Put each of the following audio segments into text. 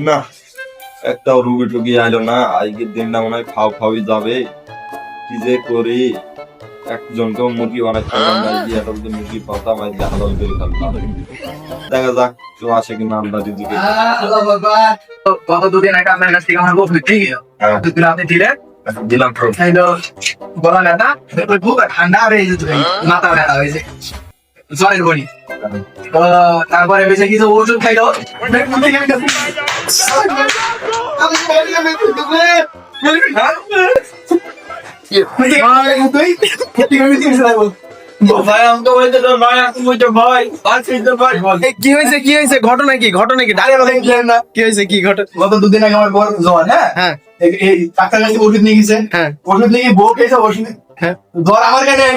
না একটাও রুগী টুগি আইলো না, আজকের দিনটা মনে হয় খাওয়াই যাবে। কি যে করি, একজনকে মুরগি বানাইতে মুরগি পাতা মাইতে হালাল করে ফেললাম। দেখা যাক কেউ আসে কিনা আল্লাহ দিদিকে। গত দুদিন একটা আপনার কাছ থেকে আমার বউ ঠিক আপনি দিলেন দিলাম বলা না খুব ঠান্ডা হয়ে যেত, মাথা ব্যথা হয়েছে, জ্বরের বড়ি। তারপরে বেশি কিছু ওষুধ খাইলো, কি হয়েছে ঘটনা কি কি হয়েছে কি ঘটনা? গত দুদিন আগে আমার বড় জ্বর, হ্যাঁ এই ডাক্তার কাছে ওষুধ নিয়ে গেছে, ওষুধ নিয়ে বউ খেয়েছে, ওষুধ জ্বর আমার কাছে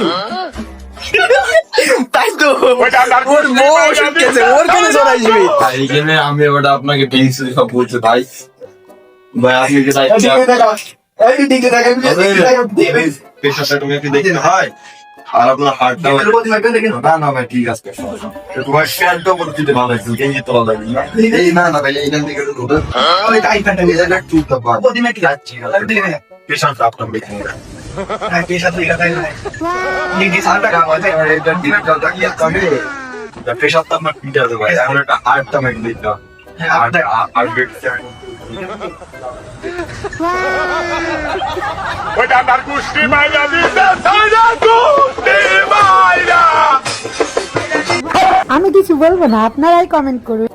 তাই তো ওর বউ ওষুধ খেয়েছে, ওর কেন জ্বর আসবে? এইখানে আমি ওটা আপনাকে পেন্সিল সব বলছে ভাই। ভাই আপনি কি পেশাটা তুমি কি দেখতে হয়? আর আপনার হার্টটা না না ভাই ঠিক আছে, তোমার শ্যালটা বলে দিতে ভালো আছে, গেঞ্জি তোলা লাগবে না। এই না না ভাই এইখান থেকে তো ধরে ওই টাইপটা নিয়ে যাক চুপটা পার প্রতিমা কি যাচ্ছে পেশাটা আপনার বেঁচে না। হ্যাঁ পেশা তো এটা তাই না এই সালটা কাম হয় তাই এটা দিনটা লাগিয়ে তবে পেশাটা আপনার পিটা দেবে ভাই, এখন একটা হার্টটা মেরে দিতে হবে। হ্যাঁ আর বেঁচে আমি কিছু বলবো না, আপনারাই কমেন্ট করুন।